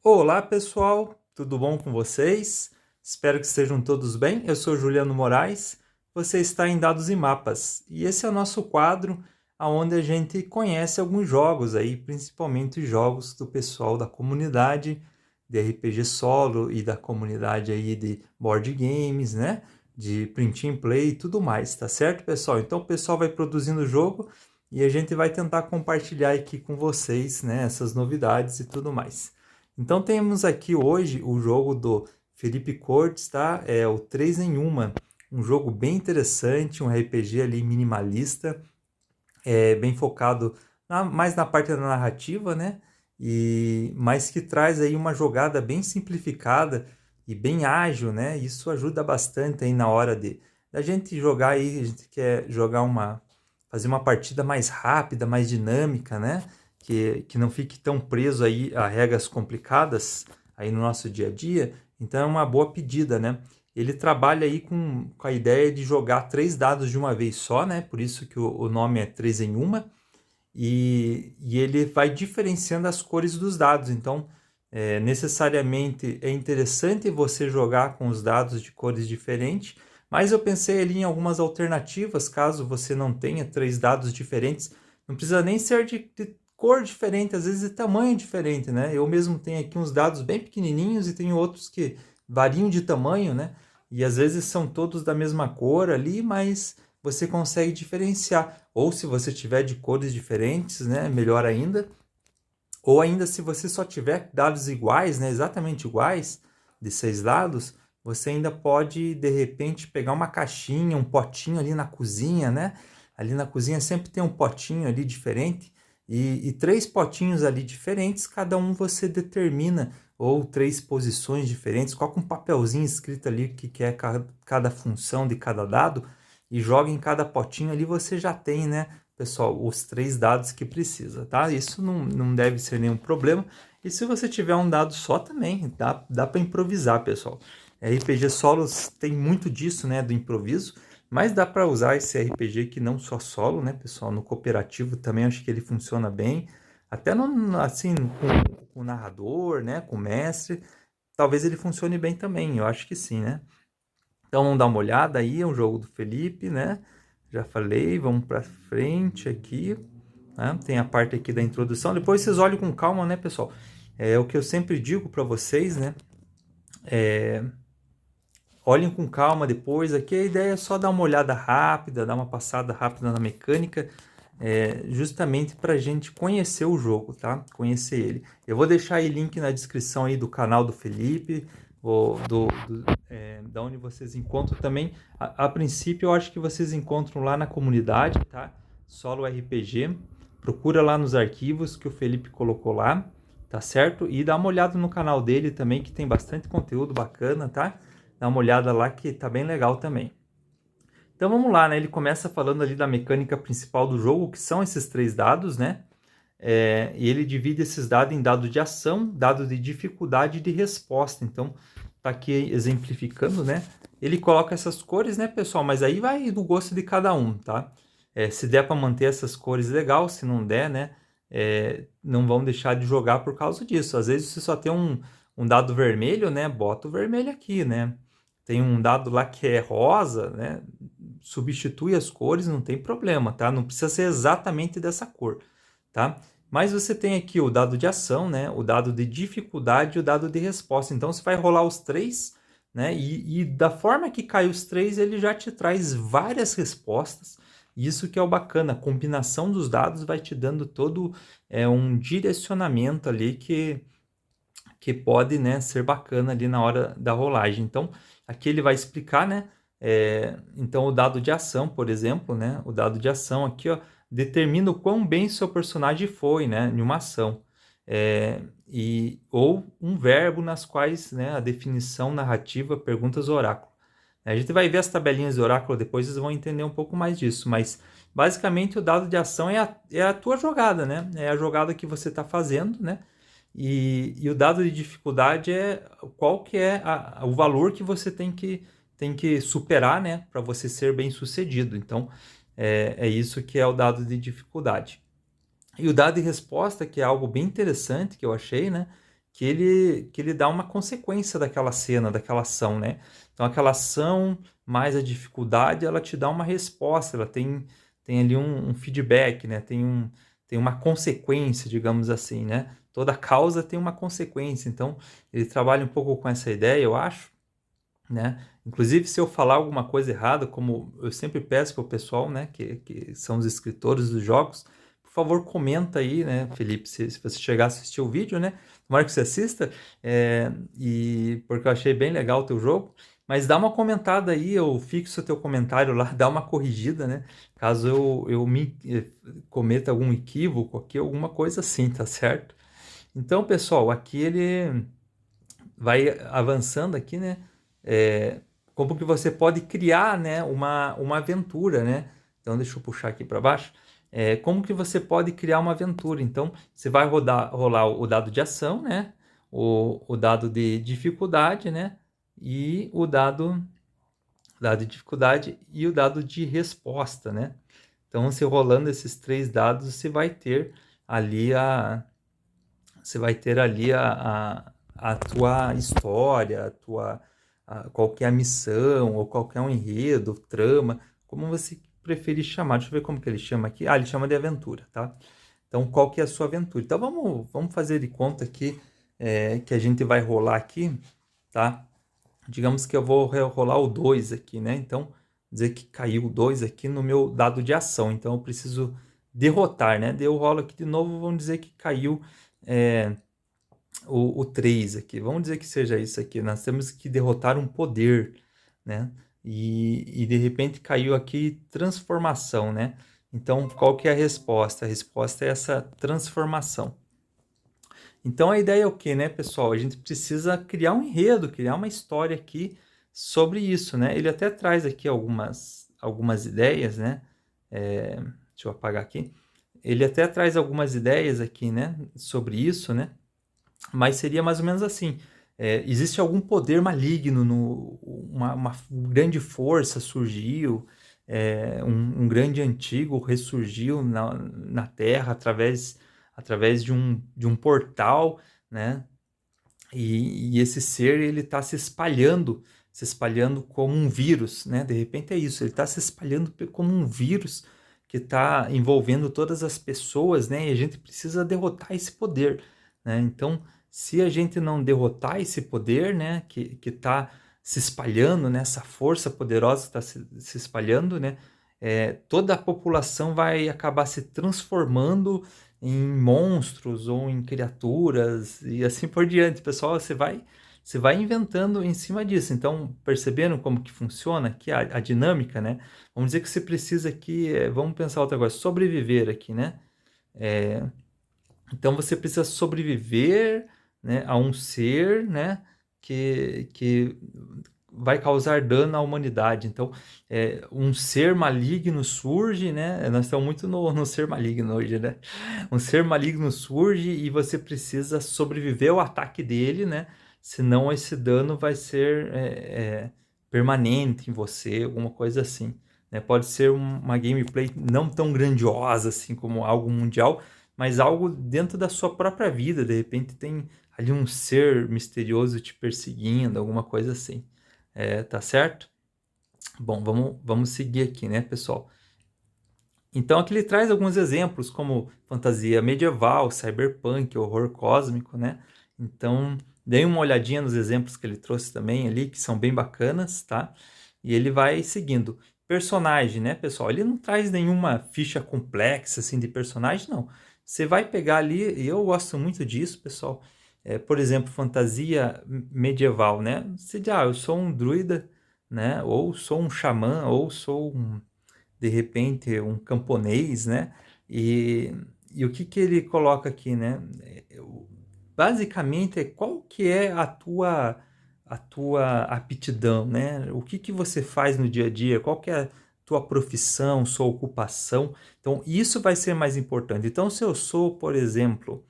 Olá pessoal, tudo bom com vocês? Espero que estejam todos bem. Eu sou Juliano Moraes, você está em Dados e Mapas e esse é o nosso quadro onde a gente conhece alguns jogos aí, principalmente jogos do pessoal da comunidade de RPG solo e da comunidade aí de board games, né? De print and play e tudo mais, tá certo, pessoal? Então o pessoal vai produzindo o jogo e a gente vai tentar compartilhar aqui com vocês, né, essas novidades e tudo mais. Então temos aqui hoje o jogo do Felipe Cortes, tá? É o 3 em 1, um jogo bem interessante, um RPG ali minimalista, bem focado mais na parte da narrativa, né? Mas que traz aí uma jogada bem simplificada e bem ágil, né? Isso ajuda bastante aí na hora de da gente jogar aí, a gente quer fazer uma partida mais rápida, mais dinâmica, né? Que não fique tão preso aí a regras complicadas aí no nosso dia a dia. Então é uma boa pedida, né? Ele trabalha aí com a ideia de jogar 3 dados de uma vez só, né? Por isso que o nome é 3 em 1. E ele vai diferenciando as cores dos dados. Então, necessariamente é interessante você jogar com os dados de cores diferentes, mas eu pensei ali em algumas alternativas, caso você não tenha 3 dados diferentes. Não precisa nem ser de cor diferente, às vezes de tamanho diferente, né? Eu mesmo tenho aqui uns dados bem pequenininhos e tenho outros que variam de tamanho, né? E às vezes são todos da mesma cor ali, mas você consegue diferenciar. Ou se você tiver de cores diferentes, né, melhor ainda. Ou ainda se você só tiver dados iguais, né, exatamente iguais, de 6 dados, você ainda pode, de repente, pegar uma caixinha, um potinho ali na cozinha, né? Ali na cozinha sempre tem um potinho ali diferente, e 3 potinhos ali diferentes, cada um você determina, ou 3 posições diferentes, coloca um papelzinho escrito ali o que é cada função de cada dado, e joga em cada potinho ali, você já tem, né, pessoal, os 3 dados que precisa, tá? Isso não deve ser nenhum problema. E se você tiver um dado só também, dá para improvisar, pessoal. RPG solos tem muito disso, né, do improviso, mas dá para usar esse RPG que não só solo, né, pessoal, no cooperativo também acho que ele funciona bem, até assim com o narrador, né, com o mestre, talvez ele funcione bem também, eu acho que sim, né? Então vamos dar uma olhada aí, é um jogo do Felipe, né? Já falei, vamos para frente aqui, né? Tem a parte aqui da introdução. Depois vocês olhem com calma, né, pessoal? É o que eu sempre digo para vocês, né? Olhem com calma depois. Aqui a ideia é só dar uma olhada rápida, dar uma passada rápida na mecânica, justamente para a gente conhecer o jogo, tá? Conhecer ele. Eu vou deixar aí link na descrição aí do canal do Felipe, da onde vocês encontram também. A princípio, eu acho que vocês encontram lá na comunidade, tá? Solo RPG. Procura lá nos arquivos que o Felipe colocou lá, tá certo? E dá uma olhada no canal dele também, que tem bastante conteúdo bacana, tá? Dá uma olhada lá que tá bem legal também. Então vamos lá, né? Ele começa falando ali da mecânica principal do jogo, que são esses 3 dados, né? E ele divide esses dados em dado de ação, dado de dificuldade e de resposta. Então tá aqui exemplificando, né? Ele coloca essas cores, né, pessoal? Mas aí vai do gosto de cada um, tá? Se der para manter essas cores, legal. Se não der, né? Não vão deixar de jogar por causa disso. Às vezes você só tem um dado vermelho, né? Bota o vermelho aqui, né? Tem um dado lá que é rosa, né? Substitui as cores, não tem problema, tá? Não precisa ser exatamente dessa cor, tá? Mas você tem aqui o dado de ação, né? O dado de dificuldade e o dado de resposta. Então você vai rolar os 3, né? E da forma que cai os 3, ele já te traz várias respostas. Isso que é o bacana, a combinação dos dados vai te dando todo um direcionamento ali que pode, né, ser bacana ali na hora da rolagem. Então, aqui ele vai explicar, né? Então, o dado de ação, por exemplo, né? O dado de ação aqui, ó, determina o quão bem seu personagem foi, né, em uma ação. Ou um verbo nas quais, né, a definição narrativa, perguntas, oráculo. A gente vai ver as tabelinhas de oráculo depois, vocês vão entender um pouco mais disso, mas basicamente o dado de ação é a tua jogada, né? É a jogada que você está fazendo, né? E o dado de dificuldade é qual que é o valor que você tem que superar, né, para você ser bem sucedido. Então, é isso que é o dado de dificuldade. E o dado de resposta, que é algo bem interessante que eu achei, né, que ele dá uma consequência daquela cena, daquela ação, né? Então, aquela ação mais a dificuldade, ela te dá uma resposta, ela tem ali um feedback, né? Tem uma consequência, digamos assim, né? Toda causa tem uma consequência. Então, ele trabalha um pouco com essa ideia, eu acho, né? Inclusive, se eu falar alguma coisa errada, como eu sempre peço para o pessoal, né, que são os escritores dos jogos, por favor, comenta aí, né, Felipe, se você chegar a assistir o vídeo, né? Tomara que você assista, porque eu achei bem legal o teu jogo. Mas dá uma comentada aí, eu fixo o teu comentário lá, dá uma corrigida, né? Caso eu cometa algum equívoco aqui, alguma coisa assim, tá certo? Então, pessoal, aqui ele vai avançando aqui, né? É, como que você pode criar, né, uma aventura, né? Então, deixa eu puxar aqui para baixo. Como que você pode criar uma aventura? Então, você vai rolar o dado de ação, né? O dado de dificuldade, né? E dado de dificuldade e o dado de resposta, né? Então, se rolando esses três dados, ali a, você vai ter ali a tua história, qual que é a missão, ou qual que é o enredo, trama, como você preferir chamar. Deixa eu ver como que ele chama aqui. Ah, ele chama de aventura, tá? Então, qual que é a sua aventura? Então, vamos fazer de conta aqui que a gente vai rolar aqui, tá? Digamos que eu vou rolar o 2 aqui, né? Então, dizer que caiu o 2 aqui no meu dado de ação. Então, eu preciso derrotar, né? Daí eu rolo aqui de novo, vamos dizer que caiu é, o 3 aqui. Vamos dizer que seja isso aqui. Nós temos que derrotar um poder, né? E de repente caiu aqui transformação, né? Então, qual que é a resposta? A resposta é essa transformação. Então, a ideia é o quê, né, pessoal? A gente precisa criar um enredo, criar uma história aqui sobre isso, né? Ele até traz aqui algumas ideias, né? Deixa eu apagar aqui. Ele até traz algumas ideias aqui, né, sobre isso, né? Mas seria mais ou menos assim. Existe algum poder maligno, uma grande força surgiu, um grande antigo ressurgiu na Terra através de um portal, né? E esse ser ele está se espalhando como um vírus, né? De repente é isso, ele está se espalhando como um vírus que está envolvendo todas as pessoas, né? E a gente precisa derrotar esse poder, né? Então, se a gente não derrotar esse poder, né? Que está se espalhando, né? Essa força poderosa está se espalhando, né? Toda a população vai acabar se transformando em monstros ou em criaturas e assim por diante. Pessoal, você vai inventando em cima disso. Então, perceberam como que funciona aqui a dinâmica, né? Vamos dizer que você precisa aqui, vamos pensar outra coisa, sobreviver aqui, né? É, então, você precisa sobreviver, né, a um ser, né, que vai causar dano à humanidade. Então, um ser maligno surge, né? Nós estamos muito no ser maligno hoje, né? Um ser maligno surge e você precisa sobreviver ao ataque dele, né? Senão esse dano vai ser permanente em você, alguma coisa assim, né? Pode ser uma gameplay não tão grandiosa assim como algo mundial, mas algo dentro da sua própria vida. De repente tem ali um ser misterioso te perseguindo, alguma coisa assim. Tá certo? Bom, vamos seguir aqui, né, pessoal? Então aqui ele traz alguns exemplos como fantasia medieval, cyberpunk, horror cósmico, né? Então dê uma olhadinha nos exemplos que ele trouxe também ali, que são bem bacanas, tá? E ele vai seguindo. Personagem, né, pessoal? Ele não traz nenhuma ficha complexa assim de personagem, não. Você vai pegar ali, e eu gosto muito disso, pessoal. Por exemplo, fantasia medieval, né? Você diz, eu sou um druida, né? Ou sou um xamã, ou sou de repente um camponês, né? E o que que ele coloca aqui, né? Basicamente é qual que é a tua aptidão, né? O que que você faz no dia a dia? Qual que é a tua profissão, sua ocupação? Então isso vai ser mais importante. Então se eu sou, por exemplo,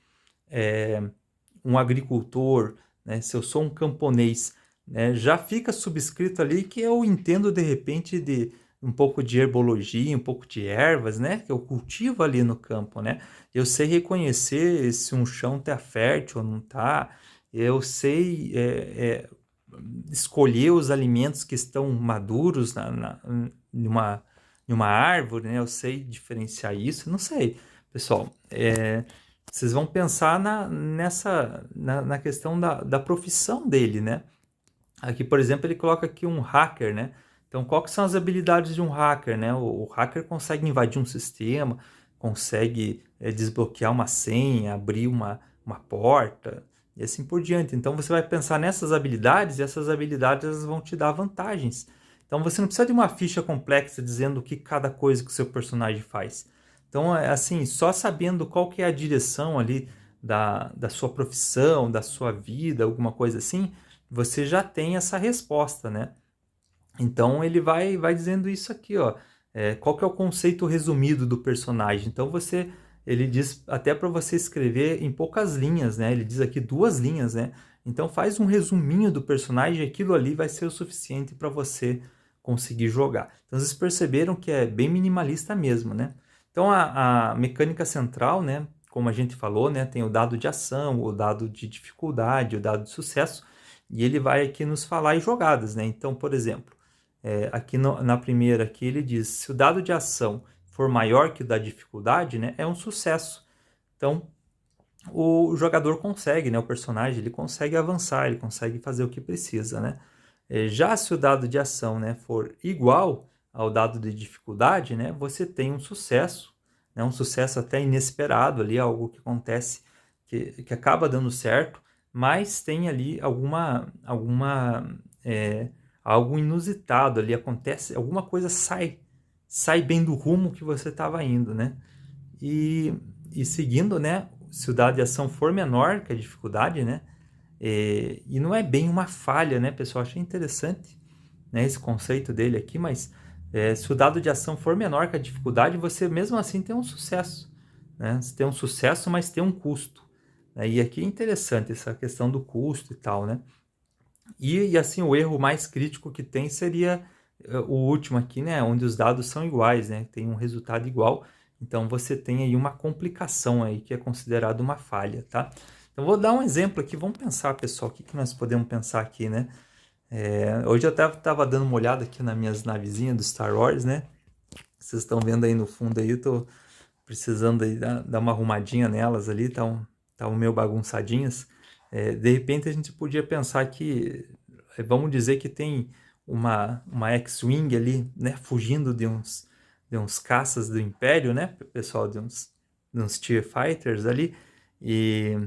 um agricultor, né? Se eu sou um camponês, né? Já fica subscrito ali que eu entendo de repente um pouco de herbologia, um pouco de ervas, né? Que eu cultivo ali no campo, né? Eu sei reconhecer se um chão tá fértil ou não tá. Eu sei escolher os alimentos que estão maduros em uma árvore, né? Eu sei diferenciar isso. Não sei, pessoal. Vocês vão pensar na questão da profissão dele, né? Aqui, por exemplo, ele coloca aqui um hacker, né? Então, quais são as habilidades de um hacker, né? O hacker consegue invadir um sistema, consegue desbloquear uma senha, abrir uma porta e assim por diante. Então, você vai pensar nessas habilidades e essas habilidades elas vão te dar vantagens. Então, você não precisa de uma ficha complexa dizendo o que cada coisa que o seu personagem faz. Então, assim, só sabendo qual que é a direção ali da sua profissão, da sua vida, alguma coisa assim, você já tem essa resposta, né? Então ele vai dizendo isso aqui, ó. Qual que é o conceito resumido do personagem? Então ele diz até para você escrever em poucas linhas, né? Ele diz aqui 2 linhas, né? Então faz um resuminho do personagem, aquilo ali vai ser o suficiente para você conseguir jogar. Então vocês perceberam que é bem minimalista mesmo, né? Então a mecânica central, né? Como a gente falou, né? Tem o dado de ação, o dado de dificuldade, o dado de sucesso. E ele vai aqui nos falar em jogadas, né? Então, por exemplo, aqui na primeira aqui ele diz, se o dado de ação for maior que o da dificuldade, né, é um sucesso. Então, o jogador consegue, né, o personagem, ele consegue avançar, ele consegue fazer o que precisa, né? Já se o dado de ação, né, for igual ao dado de dificuldade, né, você tem um sucesso, né, um sucesso até inesperado ali, algo que acontece que acaba dando certo, mas tem ali algo inusitado ali, acontece, alguma coisa sai bem do rumo que você estava indo, né? E, e seguindo, né, se o dado de ação for menor que a dificuldade, né? E não é bem uma falha, né, pessoal? Achei interessante, né, esse conceito dele aqui, mas se o dado de ação for menor que a dificuldade, você mesmo assim tem um sucesso, né? Você tem um sucesso, mas tem um custo, né? E aqui é interessante essa questão do custo e tal, né? E assim, o erro mais crítico que tem seria o último aqui, né? Onde os dados são iguais, né? Tem um resultado igual. Então você tem aí uma complicação aí que é considerada uma falha, tá? Então vou dar um exemplo aqui. Vamos pensar, pessoal, o que nós podemos pensar aqui, né? Hoje eu estava dando uma olhada aqui nas minhas navezinhas do Star Wars, né? Vocês estão vendo aí no fundo aí, eu tô precisando aí dar uma arrumadinha nelas ali, tá meio bagunçadinhas. De repente a gente podia pensar que, vamos dizer que tem uma X-Wing ali, né, fugindo de uns caças do Império, né, pessoal, de uns TIE Fighters ali, e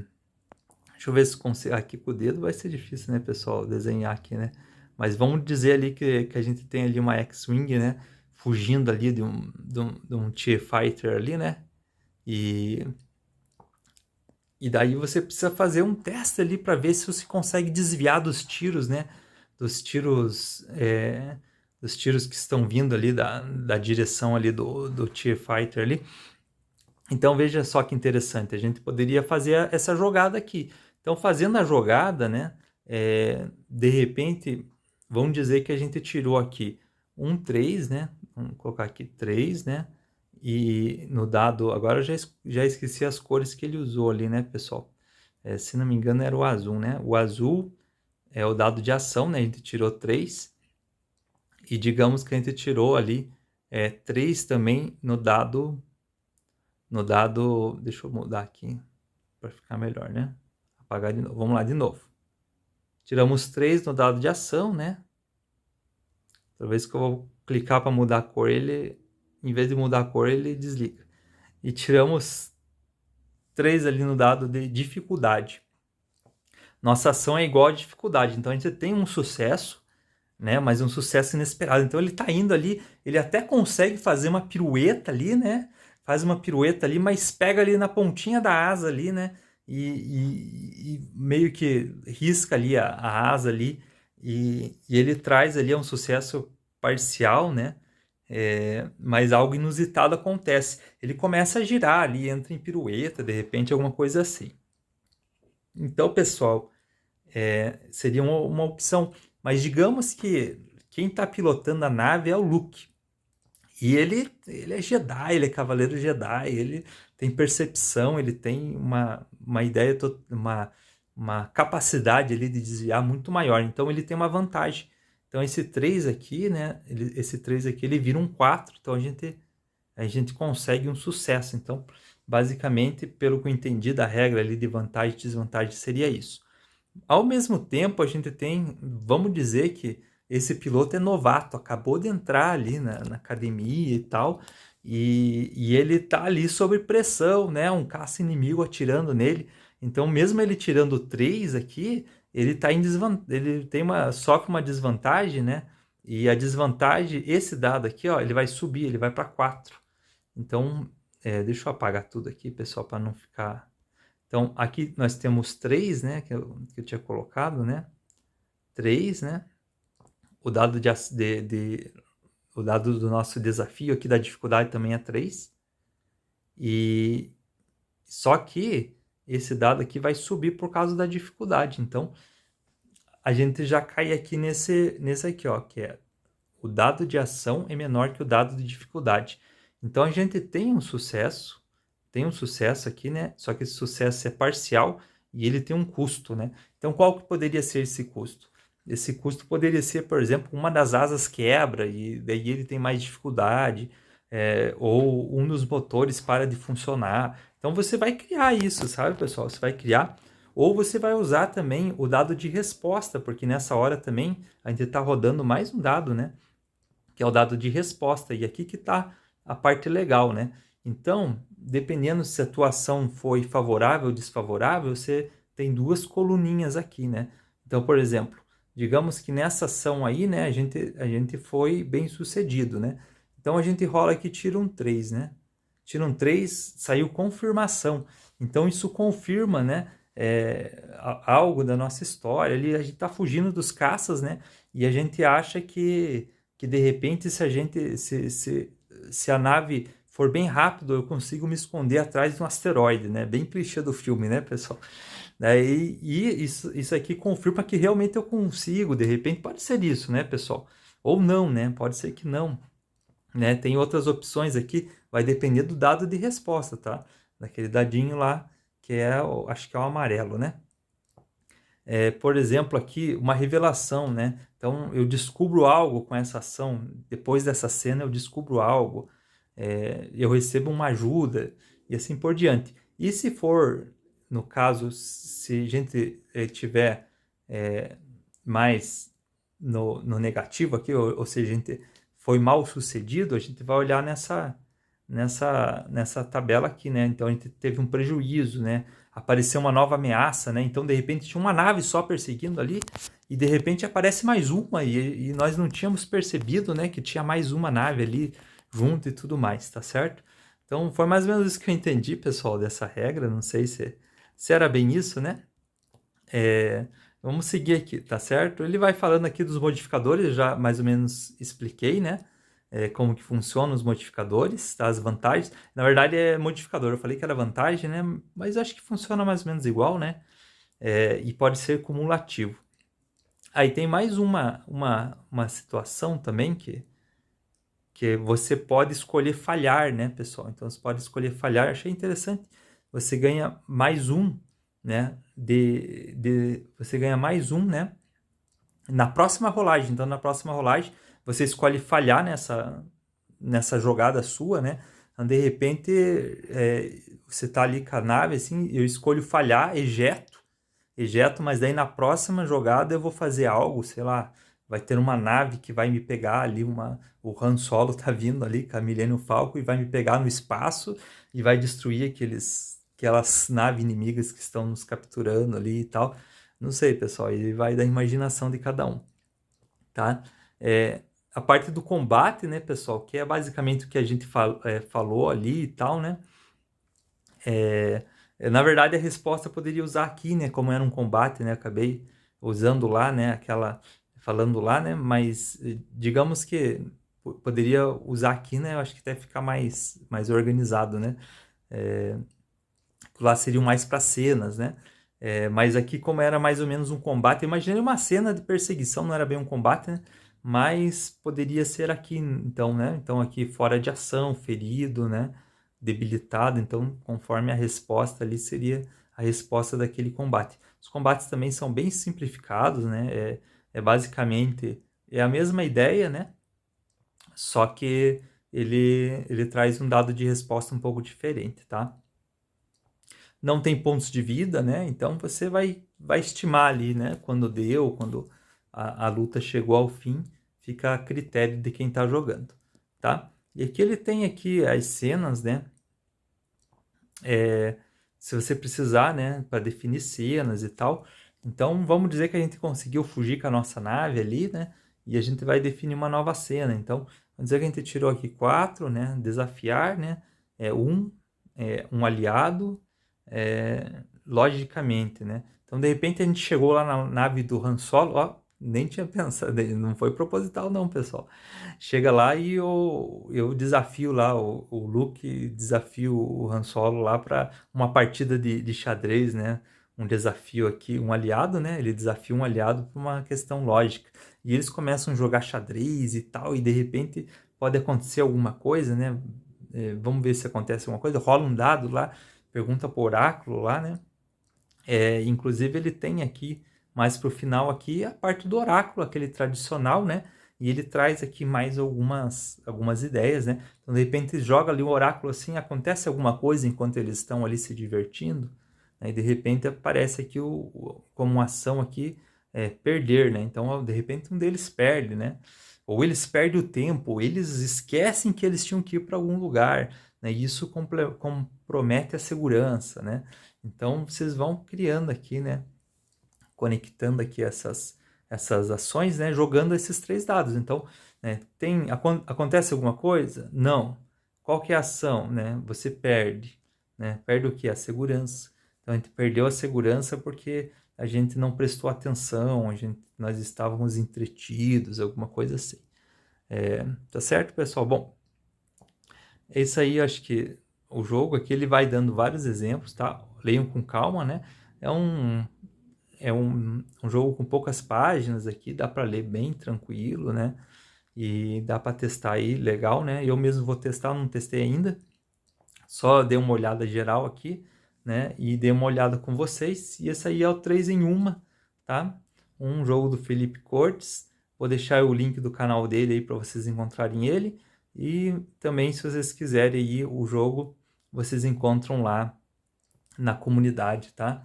deixa eu ver se consigo, aqui com o dedo vai ser difícil, né, pessoal, desenhar aqui, né, mas vamos dizer ali que a gente tem ali uma X-Wing, né, fugindo ali de um TIE Fighter ali, né, e daí você precisa fazer um teste ali para ver se você consegue desviar dos tiros, né? Dos tiros, dos tiros que estão vindo ali da direção ali do TIE Fighter ali. Então veja só que interessante, a gente poderia fazer essa jogada aqui. Então fazendo a jogada, né? De repente, vamos dizer que a gente tirou aqui um 3, né? Vamos colocar aqui 3, né? E no dado, agora eu já esqueci as cores que ele usou ali, né, pessoal? Se não me engano era o azul, né? O azul é o dado de ação, né? A gente tirou 3. E digamos que a gente tirou ali 3 também no dado, deixa eu mudar aqui para ficar melhor, né? Apagar de novo. Vamos lá de novo. Tiramos 3 no dado de ação, né? Toda vez que eu vou clicar para mudar a cor, em vez de mudar a cor, ele desliga. E tiramos 3 ali no dado de dificuldade. Nossa ação é igual a dificuldade. Então a gente tem um sucesso, né? Mas um sucesso inesperado. Então ele está indo ali, ele até consegue fazer uma pirueta ali, né? Faz uma pirueta ali, mas pega ali na pontinha da asa ali, né? E meio que risca ali a asa ali. E ele traz ali um sucesso parcial, né? Mas algo inusitado acontece. Ele começa a girar ali, entra em pirueta, de repente, alguma coisa assim. Então, pessoal, seria uma opção. Mas digamos que quem está pilotando a nave é o Luke. E ele é Jedi, ele é Cavaleiro Jedi, ele tem percepção, ele tem uma ideia, uma capacidade ali de desviar muito maior. Então ele tem uma vantagem. Então esse 3 aqui, né? Esse 3 aqui, ele vira um 4. Então a gente consegue um sucesso. Então, basicamente, pelo que eu entendi da regra ali de vantagem e desvantagem, seria isso. Ao mesmo tempo, a gente tem, vamos dizer que esse piloto é novato, acabou de entrar ali na academia e tal, e ele tá ali sob pressão, né? Um caça inimigo atirando nele. Então, mesmo ele tirando 3 aqui, ele tá em ele tem sofre uma desvantagem, né? E a desvantagem, esse dado aqui, ó, ele vai subir, ele vai para 4. Então, deixa eu apagar tudo aqui, pessoal, para não ficar. Então, aqui nós temos 3, né, que eu tinha colocado, né? 3, né? O dado, o dado do nosso desafio aqui da dificuldade também é 3. E só que esse dado aqui vai subir por causa da dificuldade. Então, a gente já cai aqui nesse aqui, ó, que é o dado de ação é menor que o dado de dificuldade. Então, a gente tem um sucesso aqui, né? Só que esse sucesso é parcial e ele tem um custo, né? Então, qual que poderia ser esse custo? Esse custo poderia ser, por exemplo, uma das asas quebra e daí ele tem mais dificuldade, ou um dos motores para de funcionar. Então, você vai criar isso, sabe, pessoal? Você vai criar. Ou você vai usar também o dado de resposta, porque nessa hora também a gente está rodando mais um dado, né? Que é o dado de resposta. E aqui que está a parte legal, né? Então, dependendo se a tua ação foi favorável ou desfavorável, você tem duas coluninhas aqui, né? Então, por exemplo, digamos que nessa ação aí, né, a gente foi bem sucedido, né? Então, a gente rola aqui, tira um 3, né? Tira um 3, saiu confirmação. Então, isso confirma, né, algo da nossa história. Ali a gente está fugindo dos caças, né? E a gente acha que de repente se a nave for bem rápido, eu consigo me esconder atrás de um asteroide, né? Bem clichê do filme, né, pessoal? E isso aqui confirma que realmente eu consigo, de repente pode ser isso, né, pessoal? Ou não, né? Pode ser que não, né? Tem outras opções aqui, vai depender do dado de resposta, tá? Daquele dadinho lá, que acho que é o amarelo, né? Por exemplo, aqui, uma revelação, né? Então, eu descubro algo com essa ação, depois dessa cena eu descubro algo, eu recebo uma ajuda, e assim por diante. E se for, no caso, se a gente tiver mais no negativo aqui, ou seja, a gente foi mal sucedido, a gente vai olhar nessa tabela aqui, né? Então, a gente teve um prejuízo, né? Apareceu uma nova ameaça, né? Então, de repente, tinha uma nave só perseguindo ali, e de repente aparece mais uma, e nós não tínhamos percebido, né, que tinha mais uma nave ali junto e tudo mais, tá certo? Então, foi mais ou menos isso que eu entendi, pessoal, dessa regra. Não sei se era bem isso, né? Vamos seguir aqui, tá certo? Ele vai falando aqui dos modificadores, já mais ou menos expliquei, né? Como que funcionam os modificadores, tá? As vantagens. Na verdade é modificador, eu falei que era vantagem, né? Mas acho que funciona mais ou menos igual, né? E pode ser cumulativo. Aí tem mais uma situação também que você pode escolher falhar, né, pessoal? Então você pode escolher falhar, achei interessante. Você ganha mais um, né? Você ganha mais um, né? Na próxima rolagem. Então, na próxima rolagem, você escolhe falhar nessa jogada sua, né? Então, de repente, você tá ali com a nave, assim, eu escolho falhar, ejeto, mas daí na próxima jogada eu vou fazer algo, sei lá, vai ter uma nave que vai me pegar ali, o Han Solo tá vindo ali com a Millennium Falcon e vai me pegar no espaço e vai destruir aquelas naves inimigas que estão nos capturando ali e tal. Não sei, pessoal, ele vai da imaginação de cada um, tá? A parte do combate, né, pessoal, que é basicamente o que a gente falou ali e tal, né? Na verdade, a resposta eu poderia usar aqui, né? Como era um combate, né? Acabei usando lá, né? Falando lá, né? Mas digamos que poderia usar aqui, né? Eu acho que até ficar mais organizado, né? Lá seriam mais para cenas, né? Mas aqui, como era mais ou menos um combate, imagine uma cena de perseguição, não era bem um combate, né? mas poderia ser aqui, então, né? Então aqui fora de ação, ferido, né? Debilitado, então conforme a resposta ali seria a resposta daquele combate. Os combates também são bem simplificados, né? É basicamente a mesma ideia, né? Só que ele traz um dado de resposta um pouco diferente, tá? Não tem pontos de vida, né? Então você vai estimar ali, né? Quando deu, quando a luta chegou ao fim, fica a critério de quem está jogando, tá? E aqui ele tem aqui as cenas, né? Se você precisar, né? Para definir cenas e tal. Então vamos dizer que a gente conseguiu fugir com a nossa nave ali, né? E a gente vai definir uma nova cena. Então vamos dizer que a gente tirou aqui 4, né? Desafiar, né? Um aliado, logicamente, né? Então, de repente, a gente chegou lá na nave do Han Solo, ó, nem tinha pensado, não foi proposital não, pessoal. Chega lá e eu desafio lá, o Luke desafio o Han Solo lá para uma partida de xadrez, né? Um desafio aqui, um aliado, né? Ele desafia um aliado por uma questão lógica. E eles começam a jogar xadrez e tal, e de repente pode acontecer alguma coisa, né? Vamos ver se acontece alguma coisa. Rola um dado lá, pergunta pro oráculo lá, né? Inclusive ele tem aqui, mais pro final aqui, a parte do oráculo, aquele tradicional, né? E ele traz aqui mais algumas ideias, né? Então, de repente, joga ali o oráculo assim, acontece alguma coisa enquanto eles estão ali se divertindo, né? E de repente aparece aqui como uma ação aqui, perder, né? Então, de repente, um deles perde, né? Ou eles perdem o tempo, ou eles esquecem que eles tinham que ir para algum lugar, né? E isso compromete a segurança, né? Então, vocês vão criando aqui, né? Conectando aqui essas ações, né? Jogando esses 3 dados. Então, né, acontece alguma coisa? Não. Qual que é a ação, né? Você perde, né? Perde o que? A segurança. Então, a gente perdeu a segurança porque a gente não prestou atenção, nós estávamos entretidos, alguma coisa assim. Tá certo, pessoal? Bom, é isso aí, eu acho que o jogo aqui ele vai dando vários exemplos, tá? Leiam com calma, né? É um, um jogo com poucas páginas aqui, dá para ler bem tranquilo, né? E dá para testar aí, legal, né? Eu mesmo vou testar, não testei ainda, só dei uma olhada geral aqui, né? E dei uma olhada com vocês. E esse aí é o 3 em 1, tá? Um jogo do Felipe Cortes. Vou deixar o link do canal dele aí para vocês encontrarem ele. E também, se vocês quiserem aí o jogo, vocês encontram lá na comunidade, tá?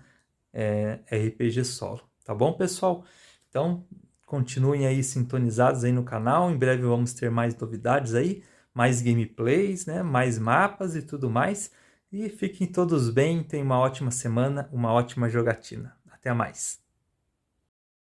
RPG Solo. Tá bom, pessoal? Então, continuem aí sintonizados aí no canal. Em breve vamos ter mais novidades aí, mais gameplays, né? Mais mapas e tudo mais. E fiquem todos bem, tenham uma ótima semana, uma ótima jogatina. Até mais.